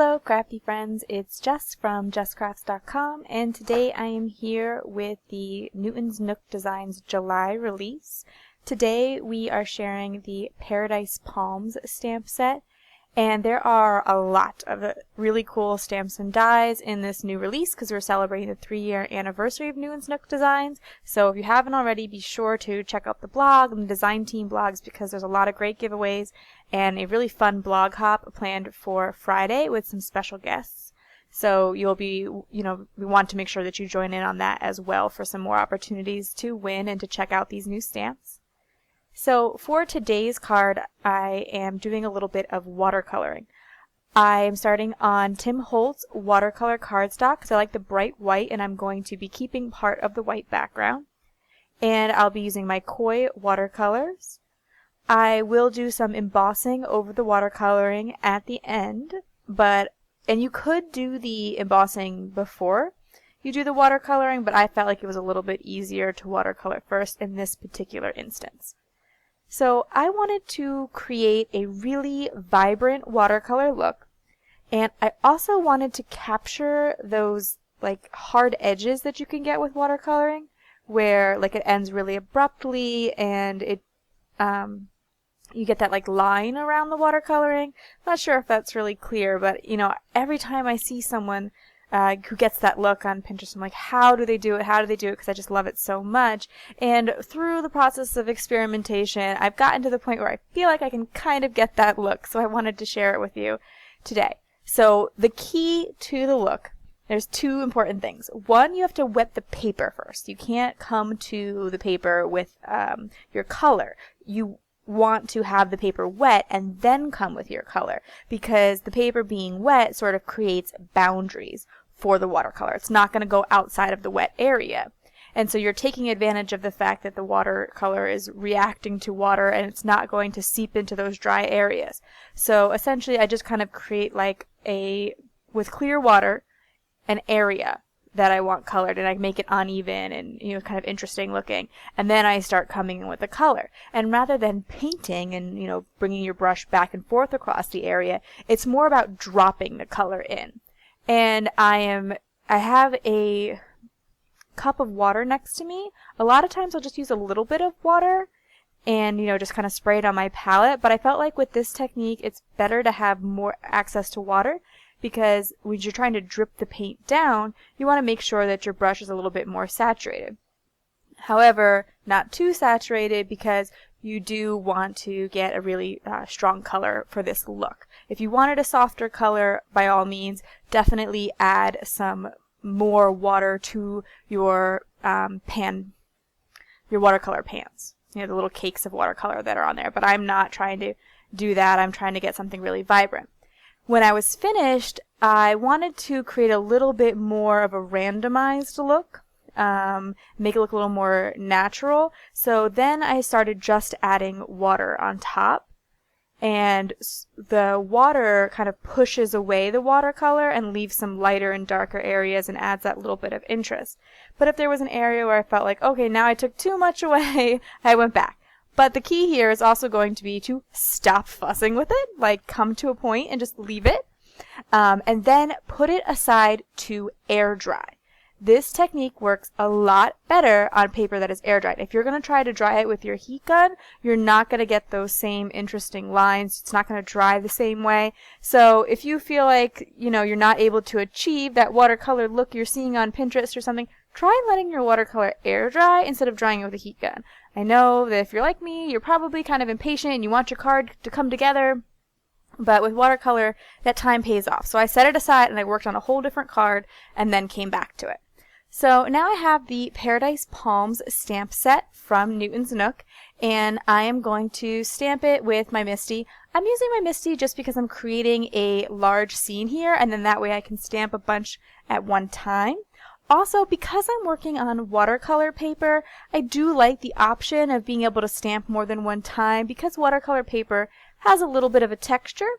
Hello crafty friends, it's Jess from jesscrafts.com, and today I am here with the Newton's Nook Designs July release. Today we are sharing the Paradise Palms stamp set, and there are a lot of really cool stamps and dies in this new release because we're celebrating the 3-year anniversary of Newton's Nook Designs. So if you haven't already, be sure to check out the blog and the design team blogs because there's a lot of great giveaways and a really fun blog hop planned for Friday with some special guests. So you'll be, we want to make sure that you join in on that as well for some more opportunities to win and to check out these new stamps. So for today's card, I am doing a little bit of watercoloring. I am starting on Tim Holtz watercolor cardstock because I like the bright white, and I'm going to be keeping part of the white background. And I'll be using my Koi watercolors. I will do some embossing over the watercoloring at the end, and you could do the embossing before you do the watercoloring, but I felt like it was a little bit easier to watercolor first in this particular instance. So I wanted to create a really vibrant watercolor look, and I also wanted to capture those like hard edges that you can get with watercoloring, where like it ends really abruptly and it you get that like line around the watercoloring. Not sure if that's really clear, but every time I see someone who gets that look on Pinterest, I'm like, how do they do it? How do they do it? Because I just love it so much. And through the process of experimentation, I've gotten to the point where I feel like I can kind of get that look. So I wanted to share it with you today. So the key to the look, there's two important things. One, you have to wet the paper first. You can't come to the paper with your color. You want to have the paper wet and then come with your color, because the paper being wet sort of creates boundaries for the watercolor. It's not going to go outside of the wet area. And so you're taking advantage of the fact that the watercolor is reacting to water and it's not going to seep into those dry areas. So essentially I just kind of create like with clear water, an area that I want colored, and I make it uneven and kind of interesting looking, and then I start coming in with the color. And rather than painting and bringing your brush back and forth across the area, it's more about dropping the color in. And I have a cup of water next to me. A lot of times I'll just use a little bit of water and just kind of spray it on my palette, but I felt like with this technique it's better to have more access to water, because when you're trying to drip the paint down, you want to make sure that your brush is a little bit more saturated. However, not too saturated, because you do want to get a really strong color for this look. If you wanted a softer color, by all means, definitely add some more water to your your watercolor pans. The little cakes of watercolor that are on there. But I'm not trying to do that. I'm trying to get something really vibrant. When I was finished, I wanted to create a little bit more of a randomized look, make it look a little more natural. So then I started just adding water on top, and the water kind of pushes away the watercolor and leaves some lighter and darker areas and adds that little bit of interest. But if there was an area where I felt like, okay, now I took too much away, I went back. But the key here is also going to be to stop fussing with it, like come to a point and just leave it, and then put it aside to air dry. This technique works a lot better on paper that is air dried. If you're going to try to dry it with your heat gun, you're not going to get those same interesting lines. It's not going to dry the same way. So if you feel like, you're not able to achieve that watercolor look you're seeing on Pinterest or something, try letting your watercolor air dry instead of drying it with a heat gun. I know that if you're like me, you're probably kind of impatient and you want your card to come together, but with watercolor, that time pays off. So I set it aside and I worked on a whole different card and then came back to it. So now I have the Paradise Palms stamp set from Newton's Nook, and I am going to stamp it with my Misty. I'm using my Misty just because I'm creating a large scene here, and then that way I can stamp a bunch at one time. Also, because I'm working on watercolor paper, I do like the option of being able to stamp more than one time, because watercolor paper has a little bit of a texture,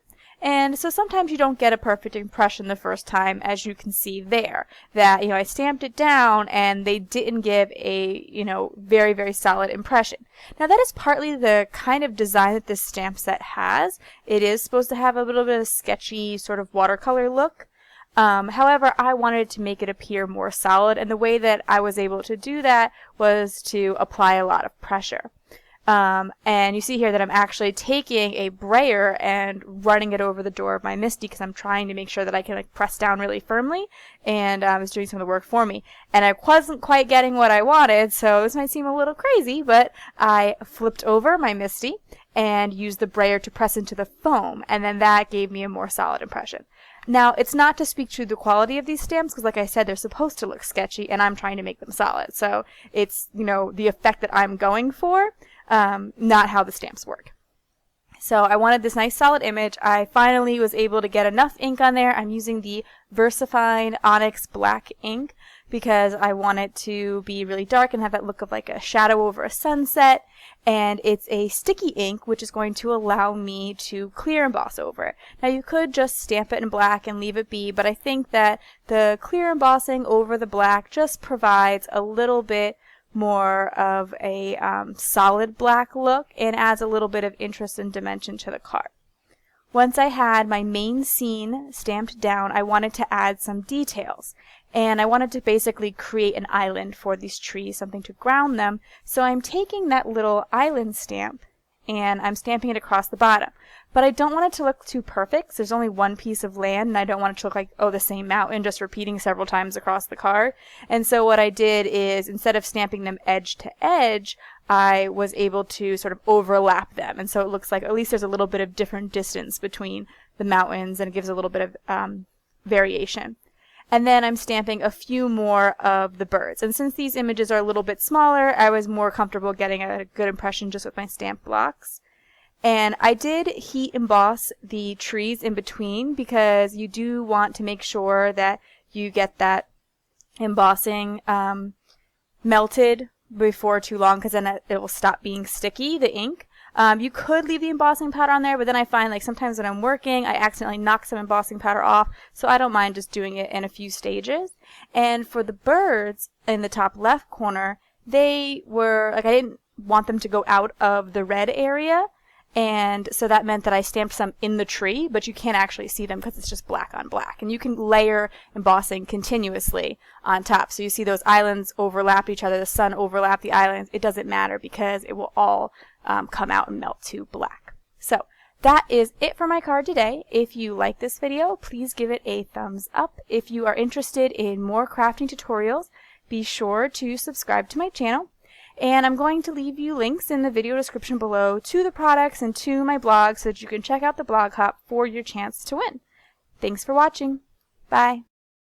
And so sometimes you don't get a perfect impression the first time, as you can see there, that, I stamped it down and they didn't give a, very, very solid impression. Now that is partly the kind of design that this stamp set has. It is supposed to have a little bit of sketchy sort of watercolor look. However, I wanted to make it appear more solid, and the way that I was able to do that was to apply a lot of pressure. And you see here that I'm actually taking a brayer and running it over the door of my MISTI because I'm trying to make sure that I can press down really firmly, and it's doing some of the work for me. And I wasn't quite getting what I wanted, so this might seem a little crazy, but I flipped over my MISTI and used the brayer to press into the foam, and then that gave me a more solid impression. Now, it's not to speak to the quality of these stamps, because like I said, they're supposed to look sketchy, and I'm trying to make them solid. So it's, the effect that I'm going for, not how the stamps work. So I wanted this nice solid image. I finally was able to get enough ink on there. I'm using the VersaFine Onyx Black ink because I want it to be really dark and have that look of like a shadow over a sunset. And it's a sticky ink, which is going to allow me to clear emboss over it. Now you could just stamp it in black and leave it be, but I think that the clear embossing over the black just provides a little bit more of a solid black look and adds a little bit of interest and dimension to the card. Once I had my main scene stamped down, I wanted to add some details. And I wanted to basically create an island for these trees, something to ground them. So I'm taking that little island stamp and I'm stamping it across the bottom. But I don't want it to look too perfect, because there's only one piece of land, and I don't want it to look like, the same mountain, just repeating several times across the card. And so what I did is, instead of stamping them edge to edge, I was able to sort of overlap them. And so it looks like at least there's a little bit of different distance between the mountains, and it gives a little bit of variation. And then I'm stamping a few more of the birds. And since these images are a little bit smaller, I was more comfortable getting a good impression just with my stamp blocks. And I did heat emboss the trees in between because you do want to make sure that you get that embossing melted before too long, because then it will stop being sticky, the ink. You could leave the embossing powder on there, but then I find like sometimes when I'm working, I accidentally knock some embossing powder off, so I don't mind just doing it in a few stages. And for the birds in the top left corner, they were, like, I didn't want them to go out of the red area, and so that meant that I stamped some in the tree, but you can't actually see them because it's just black on black. And you can layer embossing continuously on top. So you see those islands overlap each other, the sun overlap the islands. It doesn't matter because it will all come out and melt to black. So that is it for my card today. If you like this video, please give it a thumbs up. If you are interested in more crafting tutorials, be sure to subscribe to my channel. And I'm going to leave you links in the video description below to the products and to my blog so that you can check out the blog hop for your chance to win. Thanks for watching. Bye.